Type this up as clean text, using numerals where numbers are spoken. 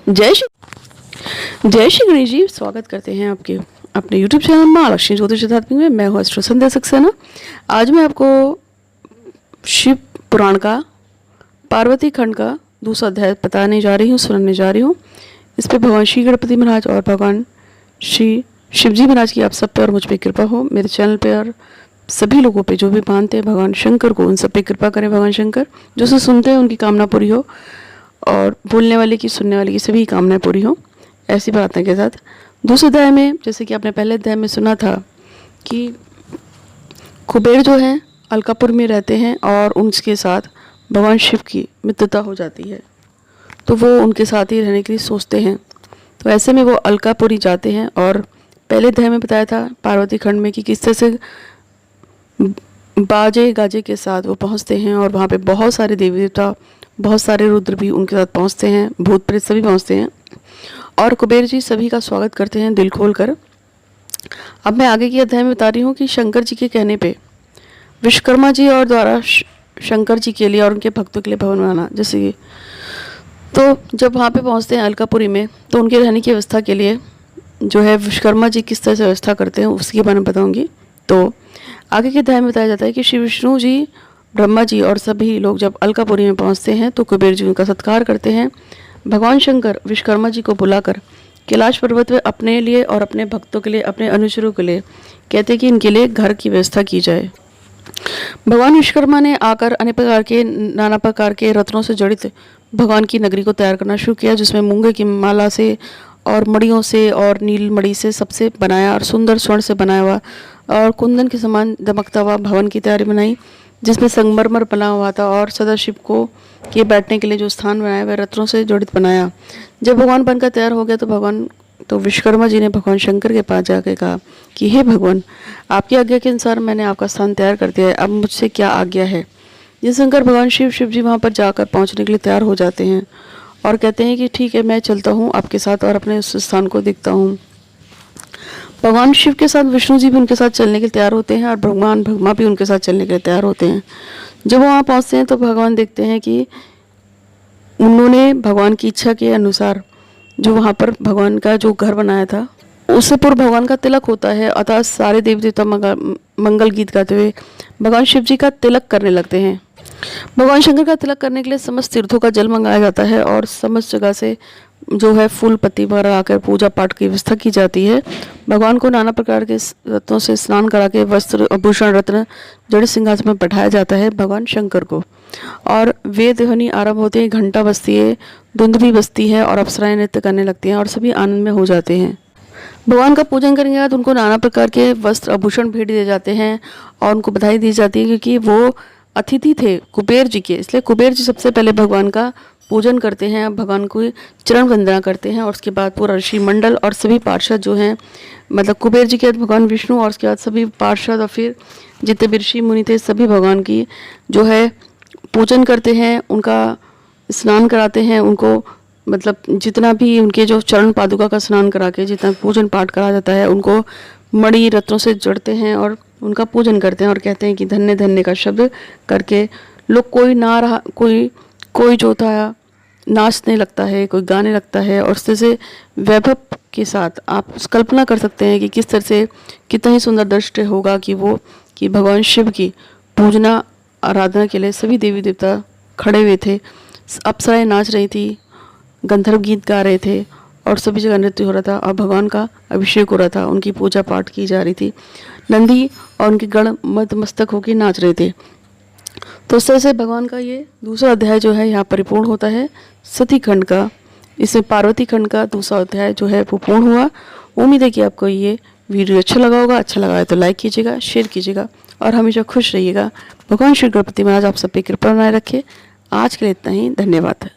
जय श्री गणेश जी। स्वागत करते हैं आपके अपने YouTube चैनल माँ लक्ष्मी ज्योतिष आध्यात्मिक में। मैं हूँ एस्ट्रो संध्या सक्सेना। आज मैं आपको शिव पुराण का पार्वती खंड का दूसरा अध्याय बताने जा रही हूँ, सुनाने जा रही हूँ। इस पे भगवान श्री गणपति महाराज और भगवान श्री शिवजी महाराज की आप सब पे और मुझ पे कृपा हो। मेरे चैनल पे और सभी लोगों पे जो भी मानते हैं भगवान शंकर को, उन सब पे कृपा करें भगवान शंकर। जो से सुनते हैं उनकी कामना पूरी हो और बोलने वाले की, सुनने वाले की सभी कामनाएं पूरी हो, ऐसी प्रार्थना के साथ। दूसरे अध्याय में, जैसे कि आपने पहले अध्याय में सुना था कि कुबेर जो हैं अलकापुर में रहते हैं और उनके साथ भगवान शिव की मित्रता हो जाती है, तो वो उनके साथ ही रहने के लिए सोचते हैं। तो ऐसे में वो अलकापुरी जाते हैं और पहले अध्याय में बताया था पार्वती खंड में कि किस तरह से बाजे गाजे के साथ वो पहुंचते हैं और वहाँ पे बहुत सारे देवी देवता, बहुत सारे रुद्र भी उनके साथ पहुंचते हैं, भूत प्रेत सभी पहुंचते हैं और कुबेर जी सभी का स्वागत करते हैं दिल खोल कर। अब मैं आगे की अध्याय में बता रही हूँ कि शंकर जी के कहने पे विश्वकर्मा जी और द्वारा शंकर जी के लिए और उनके भक्तों के लिए भवन बनाना। जैसे कि तो जब वहाँ पे पहुँचते हैं अलकापुरी में, तो उनके रहने की व्यवस्था के लिए जो है विश्वकर्मा जी किस तरह से व्यवस्था करते हैं उसके बारे में बताऊँगी। तो आगे के अध्याय में बताया जाता है कि श्री विष्णु जी, ब्रह्मा जी और सभी लोग जब अलकापुरी में पहुंचते हैं तो कुबेर जी उनका सत्कार करते हैं। भगवान शंकर विश्वकर्मा जी को बुलाकर कैलाश पर्वत में अपने लिए और अपने भक्तों के लिए, अपने अनुचरों के लिए कहते हैं कि इनके लिए घर की व्यवस्था की जाए। भगवान विश्वकर्मा ने आकर नाना प्रकार के रत्नों से जड़ित भगवान की नगरी को तैयार करना शुरू किया, जिसमें मूंगे की माला से और मड़ियों से और नील मणि से सबसे बनाया और सुंदर स्वर्ण से बनाया हुआ और कुंदन के समान दमकता हुआ भवन की तैयारी बनाई, जिसमें संगमरमर बना हुआ था और सदाशिव को के बैठने के लिए जो स्थान बनाया वह रत्नों से जड़ित बनाया। जब भगवान बनकर तैयार हो गया तो विश्वकर्मा जी ने भगवान शंकर के पास जाकर कहा कि हे भगवान, आपकी आज्ञा के अनुसार मैंने आपका स्थान तैयार कर दिया है, अब मुझसे क्या आज्ञा है। ये सुनकर भगवान शिव जी वहाँ पर जाकर पहुँचने के लिए तैयार हो जाते हैं और कहते हैं कि ठीक है, मैं चलता हूँ आपके साथ और अपने उस स्थान को देखता हूँ। भगवान शिव के साथ विष्णु जी भी उनके साथ चलने के लिए तैयार होते हैं और भगवान ब्रह्मा भी उनके साथ चलने के लिए तैयार होते हैं। जब वो वहाँ पहुँचते हैं तो भगवान देखते हैं कि उन्होंने भगवान की इच्छा के अनुसार जो वहाँ पर भगवान का जो घर बनाया था उससे पूर्व भगवान का तिलक होता है, अतः सारे देवी देवता मंगल गीत गाते हुए भगवान शिव जी का तिलक करने लगते हैं। भगवान शंकर का तिलक करने के लिए समस्त तीर्थों का जल मंगाया जाता है और समस्त जगह से जो है फूल पत्ती वगैरह आकर पूजा पाठ की व्यवस्था की जाती है। भगवान को नाना प्रकार के रत्नों से स्नान करा के वस्त्र आभूषण रत्न जड़े सिंहासन में बैठाया जाता है भगवान शंकर को। और वेद ध्वनि आरंभ होते हैं, घंटा बजती है, धुंध भी बजती है और अप्सराएं नृत्य करने लगती हैं और सभी आनंद में हो जाते हैं। भगवान का पूजन करने के बाद उनको नाना प्रकार के वस्त्र आभूषण भेंट दिए जाते हैं और उनको बधाई दी जाती है, क्योंकि वो अतिथि थे कुबेर जी के, इसलिए कुबेर जी सबसे पहले भगवान का पूजन करते हैं, भगवान को चरण वंदना करते हैं और उसके बाद पूरा ऋषि मंडल और सभी पार्षद जो हैं, मतलब कुबेर जी के बाद भगवान विष्णु और उसके बाद सभी पार्षद और फिर जितने भी ऋषि मुनि थे सभी भगवान की जो है पूजन करते हैं, उनका स्नान कराते हैं, उनको मतलब जितना भी उनके जो चरण पादुका का स्नान करा के जितना पूजन पाठ करा जाता है उनको मणि रत्नों से जड़ते हैं और उनका पूजन करते हैं और कहते हैं कि धन्य धन्य का शब्द करके लोग कोई जो था नाचने लगता है, कोई गाने लगता है और इस तरह से वैभव के साथ आप कल्पना कर सकते हैं कि किस तरह से कितना ही सुंदर दृश्य होगा कि भगवान शिव की पूजना आराधना के लिए सभी देवी देवता खड़े हुए थे, अप्सराएं नाच रही थी, गंधर्व गीत गा रहे थे और सभी जगह नृत्य हो रहा था और भगवान का अभिषेक हो रहा था, उनकी पूजा पाठ की जा रही थी। नंदी और उनके गण मस्तक होकर नाच रहे थे। तो इस तरह से भगवान का ये दूसरा अध्याय जो है यहाँ परिपूर्ण होता है सती खंड का। इसमें पार्वती खंड का दूसरा अध्याय जो है वो पूर्ण हुआ। उम्मीद है कि आपको ये वीडियो अच्छा लगा होगा। अच्छा लगा है तो लाइक कीजिएगा, शेयर कीजिएगा और हमेशा खुश रहिएगा। भगवान श्री गणपति महाराज आप सब पे कृपा बनाए रखे। आज के लिए इतना ही, धन्यवाद।